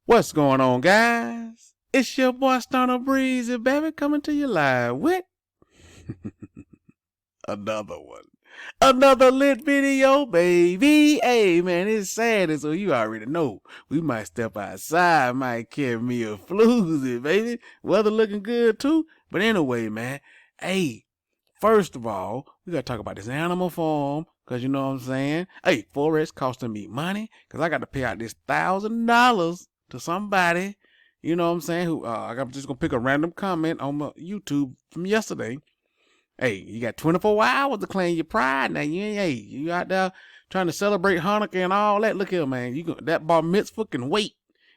What's going on, guys? It's your boy Stunner Breezy, baby, coming to you live with another one. Another lit video, baby. Hey, man, it's Saturday, so you already know. We might step outside, might carry me a floozy, baby. Weather looking good, too. But anyway, man, hey, first of all, we got to talk about this animal farm, because you know what I'm saying? Hey, Forex costing me money, because I got to pay out this $1,000 to somebody, you know what I'm saying, who I'm just gonna pick a random comment on my YouTube from yesterday. Hey, you got 24 hours to claim your pride. Now you out there trying to celebrate Hanukkah and all that. Look here, man, that bar mitzvah can wait.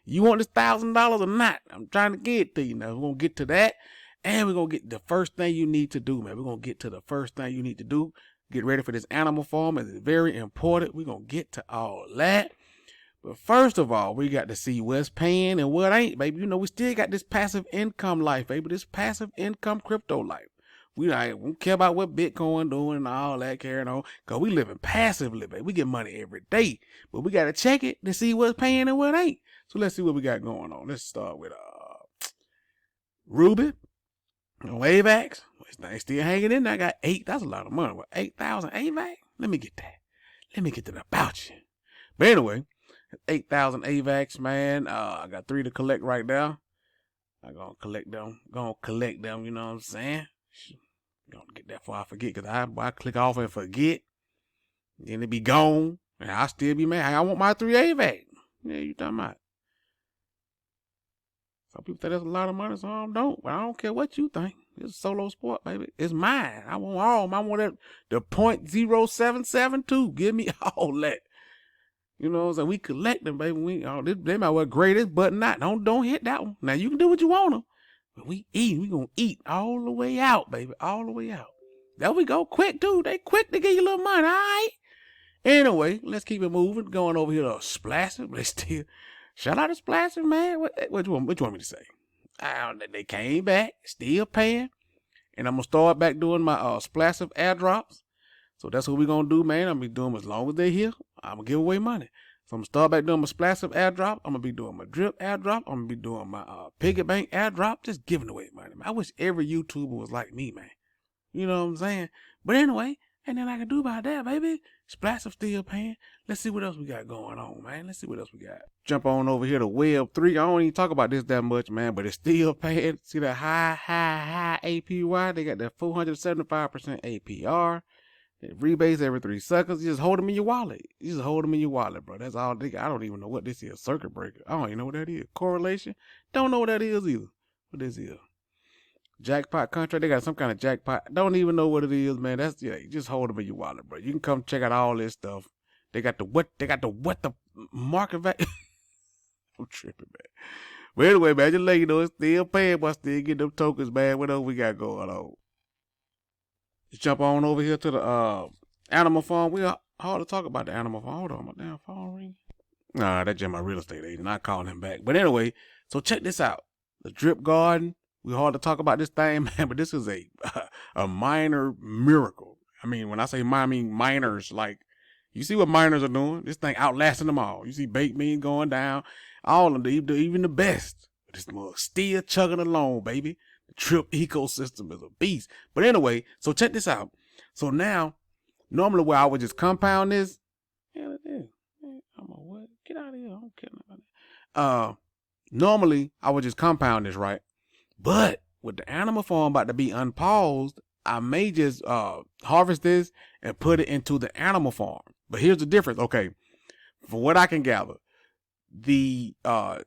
You want this $1,000 or not? I'm trying to get it to you. Now we're gonna get to that, and we're gonna get the first thing you need to do, man. We're gonna get to the first thing you need to do. Get ready for this animal farm. It's very important. We're gonna get to all that. But first of all, we got to see what's paying and what ain't, baby. You know, we still got this passive income life, baby. This passive income crypto life. We don't care about what Bitcoin doing and all that carrying on, because we living passively, baby. We get money every day. But we got to check it to see what's paying and what ain't. So let's see what we got going on. Let's start with Ruby. AVAX. It's still hanging in there. I got 8. That's a lot of money. What, 8,000 AVAX? Let me get that. Let me get that about you. But anyway, 8,000 AVAX, man. I got 3 to collect right now. I'm gonna collect them. You know what I'm saying? Gonna get that before I forget, because I click off and forget. Then it be gone. And I'll still be mad. I want my 3 AVAX. Yeah, you talking about? Some people say that's a lot of money, some don't. But I don't care what you think. It's a solo sport, baby. It's mine. I want all. I want that, the 0.0772. Give me all that. You know what I'm saying? We collect them, baby. They might well grade this button out. Don't hit that one. Now you can do what you want to. But we gonna eat all the way out, baby. All the way out. There we go. Quick, dude. They quick to give you a little money, all right? Anyway, let's keep it moving. Going over here to Splasher. But they still, shout out to Splasher, man. What you want me to say? They came back, still paying. And I'm gonna start back doing my Splasher airdrops. So that's what we're going to do, man. I'm going to be doing them as long as they're here. I'm going to give away money. So I'm going to start back doing my Splash Up airdrop. I'm going to be doing my Drip airdrop. I'm going to be doing my Piggy Bank airdrop. Just giving away money, man. I wish every YouTuber was like me, man. You know what I'm saying? But anyway, ain't nothing I can do about that, baby. Splash Up still paying. Let's see what else we got going on, man. Let's see what else we got. Jump on over here to Web3. I don't even talk about this that much, man, but it's still paying. See that high APY? They got that 475% APR. Rebates every 3 seconds. You just hold them in your wallet. Bro. That's all they got. I don't even know what this is. Circuit breaker. I don't even know what that is. Correlation. Don't know what that is either. What this is? Jackpot contract. They got some kind of jackpot. Don't even know what it is, man. That's, yeah. You just hold them in your wallet, bro. You can come check out all this stuff. They got the market value. I'm tripping, man. But anyway, man, just let you know it's still paying, but still get them tokens, man. What else we got going on? Let's jump on over here to the animal farm. We are hard to talk about the animal farm. Hold on, my damn phone ring. Nah, that's just my real estate agent. I calling him back. But anyway, so check this out. The drip garden. We hard to talk about this thing, man, but this is a minor miracle. I mean, when I say I mean miners, like, you see what miners are doing? This thing outlasting them all. You see baked beans going down. All of them, even the best. This mug still chugging along, baby. The Trip ecosystem is a beast. But anyway, so check this out. So now, normally where I would just compound this, I'm a what? Get out of here. I don't care about that. Normally I would just compound this, right? But with the animal farm about to be unpaused, I may just harvest this and put it into the animal farm. But here's the difference. Okay, from what I can gather, the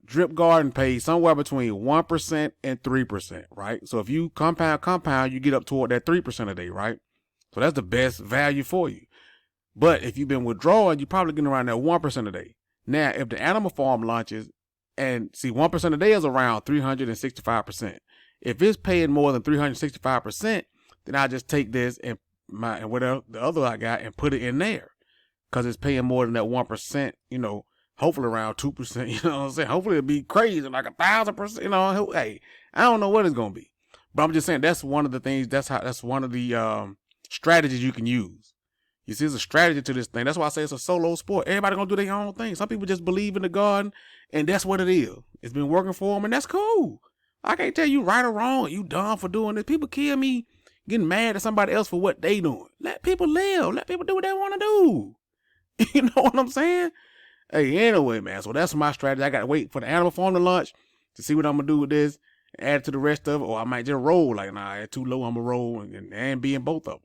drip garden pays somewhere between 1% and 3%, right? So if you compound, you get up toward that 3% a day, right? So that's the best value for you. But if you've been withdrawing, you're probably getting around that 1% a day. Now, if the animal farm launches, and see, 1% a day is around 365%. If it's paying more than 365%, then I just take this and whatever the other I got and put it in there, because it's paying more than that 1%, you know. Hopefully around 2%, you know what I'm saying? Hopefully it'll be crazy, like 1,000%, you know. Hey, I don't know what it's going to be. But I'm just saying that's one of the things, that's one of the strategies you can use. You see, there's a strategy to this thing. That's why I say it's a solo sport. Everybody gonna do their own thing. Some people just believe in the garden, and that's what it is. It's been working for them, and that's cool. I can't tell you right or wrong. You dumb for doing this. People kill me getting mad at somebody else for what they doing. Let people live. Let people do what they want to do. You know what I'm saying? Hey, anyway, man. So that's my strategy. I got to wait for the animal farm to launch to see what I'm going to do with this. Add it to the rest of it. Or I might just roll. Like, nah, it's too low. I'm going to roll and be in both of them.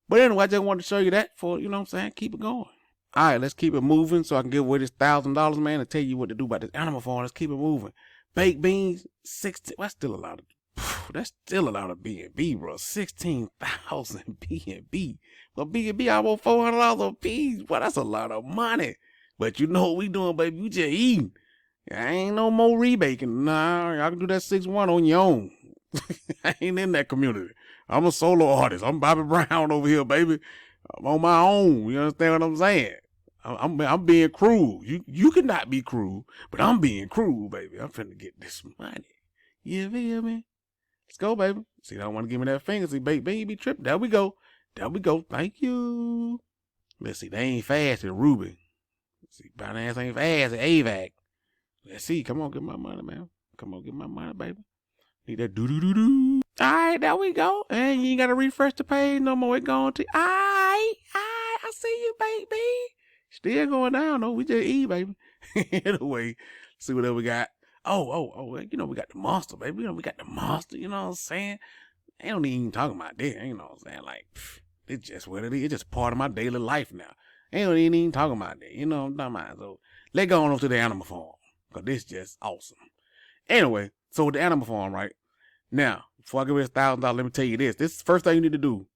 But anyway, I just wanted to show you that for, you know what I'm saying? Keep it going. All right, let's keep it moving so I can give away this $1,000, man, and tell you what to do about this animal farm. Let's keep it moving. Baked beans, 16. That's still a lot of B&B, bro. 16,000 B&B. Well, B&B, I want $400 a piece. Well, that's a lot of money. But you know what we doing, baby? You just eating. I ain't no more rebaking. Nah, I can do that 6-1 on your own. I ain't in that community. I'm a solo artist. I'm Bobby Brown over here, baby. I'm on my own. You understand what I'm saying? I'm being cruel. You cannot be cruel, but I'm being cruel, baby. I'm finna get this money. You feel me? Let's go, baby. See, they don't want to give me that finger. See, baby, trip. There we go. There we go. Thank you. Let's see. They ain't fast at Ruby. Let's see, Binance ain't fast at AVAC. Let's see. Come on, get my money, man. Come on, get my money, baby. Need that do-do-do-do. All right, there we go. And you ain't got to refresh the page no more. It going to. All right. I see you, baby. Still going down, though. We just eat, baby. Anyway, see what else we got. Oh, you know, we got the monster, baby. You know, we got the monster, you know what I'm saying? I don't even talking about that, you know what I'm saying? Like, it's just what it is. It's just part of my daily life now. I ain't even talking about that, you know what I'm talking about? So, let's go on over to the animal farm, because this just awesome. Anyway, so with the animal farm, right? Now, before I give it $1,000, let me tell you this. This is the first thing you need to do.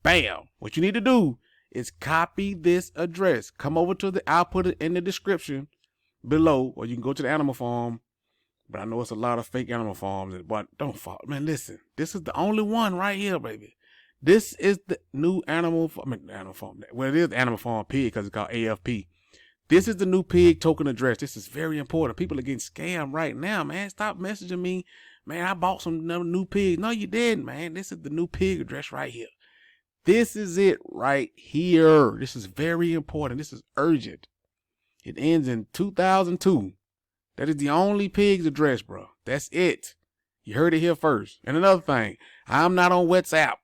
Bam! What you need to do is copy this address. Come over to I'll put it in the description below, or you can go to the animal farm. But I know it's a lot of fake animal farms, but don't fall. Man, listen, this is the only one right here, baby. This is the new animal farm. Well, it is Animal Farm Pig because it's called AFP. This is the new pig token address. This is very important. People are getting scammed right now, man. Stop messaging me. Man, I bought some new pigs. No, you didn't, man. This is the new pig address right here. This is it right here. This is very important. This is urgent. It ends in 2002. That is the only pig's address, bro. That's it. You heard it here first. And another thing, I'm not on WhatsApp.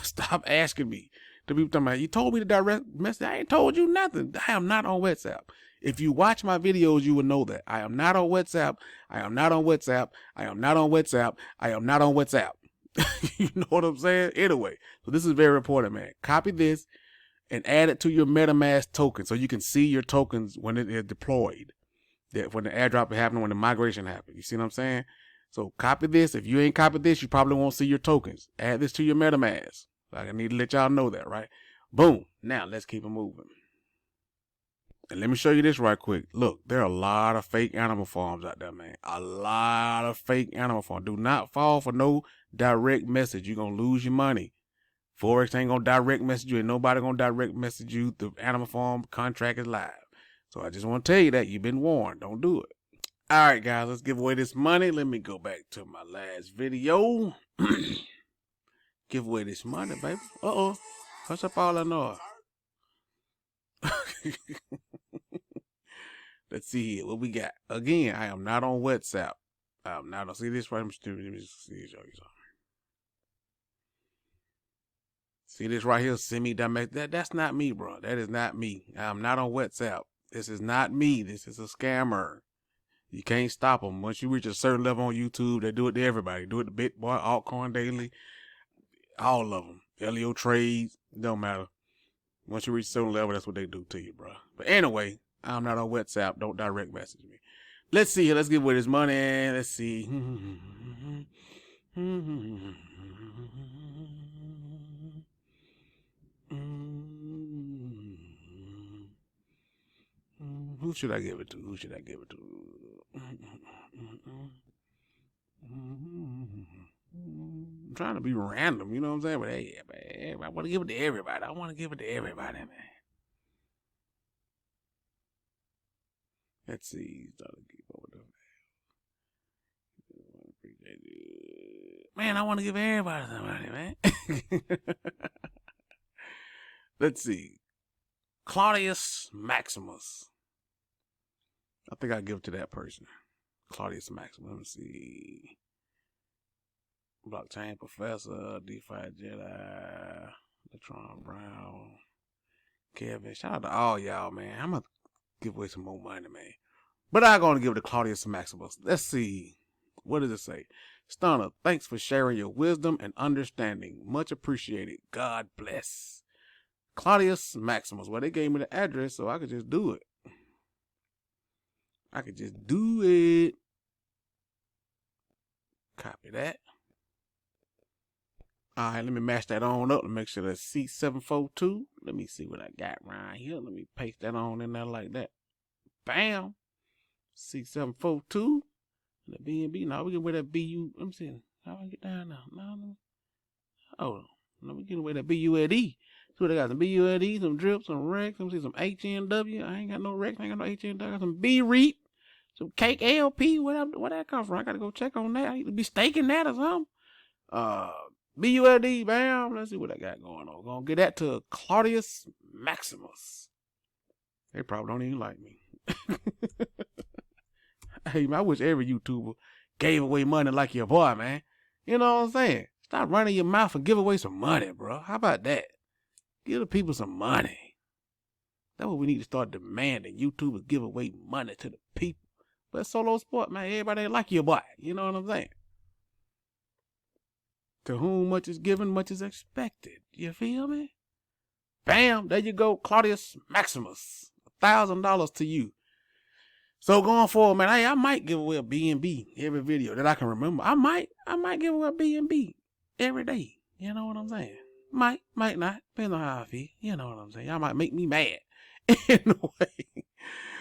Stop asking me. The people talking about, you told me to direct message. I ain't told you nothing. I am not on WhatsApp. If you watch my videos, you will know that. I am not on WhatsApp. I am not on WhatsApp. I am not on WhatsApp. I am not on WhatsApp. You know what I'm saying? Anyway, so this is very important, man. Copy this and add it to your MetaMask token so you can see your tokens when it is deployed. That when the airdrop is happening, when the migration happens. You see what I'm saying? So copy this. If you ain't copied this, you probably won't see your tokens. Add this to your MetaMask. Like, I need to let y'all know that, right? Boom. Now let's keep it moving. And let me show you this right quick. Look, there are a lot of fake animal farms out there, man. A lot of fake animal farms. Do not fall for no direct message. You're going to lose your money. Forex ain't going to direct message you, and nobody going to direct message you. The animal farm contract is live. So I just want to tell you that. You've been warned. Don't do it. All right, guys, let's give away this money. Let me go back to my last video. Give away this money, baby. Uh-oh. Hush up all I know. Let's see here. What we got? Again, I am not on WhatsApp. I'm not on. See this right? Let me show you something. See this right here? Send me that. That's not me, bro. That is not me. I'm not on WhatsApp. This is not me. This is a scammer. You can't stop them. Once you reach a certain level on YouTube, they do it to everybody. Do it to BitBoy, Altcoin Daily, all of them. Leo Trades, don't matter. Once you reach a certain level, that's what they do to you, bro. But anyway, I'm not on WhatsApp. Don't direct message me. Let's see here. Let's give away this money. Let's see. Who should I give it to? Who should I give it to? I'm trying to be random, you know what I'm saying? But hey, man, I want to give it to everybody. I want to give it to everybody, man. Let's see. Man, I want to give everybody somebody, man. Let's see. Claudius Maximus. I think I'll give it to that person. Claudius Maximus. Let me see. Blockchain Professor, DeFi Jedi, Latron Brown, Kevin. Shout out to all y'all, man. I'm going to give away some more money, man. But I'm going to give it to Claudius Maximus. Let's see. What does it say? Stunner, thanks for sharing your wisdom and understanding. Much appreciated. God bless. Claudius Maximus. Well, they gave me the address, so I could just do it. I could just do it. Copy that. All right, let me match that on up to make sure that's C742. Let me see what I got right here. Let me paste that on in there like that. Bam. C742. The BNB. Now we can wear that BU. Let me see. How do I get down now? No. Oh, no, we can wear that BULD. See what I got? Some BULD, some drips, some Rex. Let me see some HNW. I ain't got no Rex. I ain't got no HNW. I got some B-Reap. Some Cake LP. Where that come from? I gotta go check on that. I need to be staking that or something. BULD, bam. Let's see what I got going on. Gonna get that to Claudius Maximus. They probably don't even like me. Hey, man, I wish every YouTuber gave away money like your boy, man. You know what I'm saying? Stop running your mouth and give away some money, bro. How about that? Give the people some money. That's what we need to start demanding. YouTubers give away money to the people. But solo sport, man, everybody ain't like your boy. You know what I'm saying? To whom much is given, much is expected. You feel me? Bam, there you go, Claudius Maximus. $1,000 to you. So going forward, man, I might give away a BNB every video that I can remember. I might give away a BNB every day. You know what I'm saying? Might not. Depends on how I feel. You know what I'm saying? Y'all might make me mad. Anyway.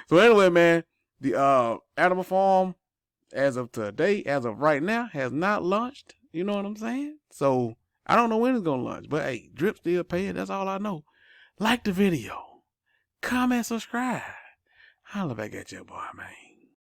So anyway, man, the animal farm, as of today, as of right now, has not launched. You know what I'm saying? So I don't know when it's gonna launch. But hey, drip still paying. That's all I know. Like the video. Comment, subscribe. Holla back at your boy, man.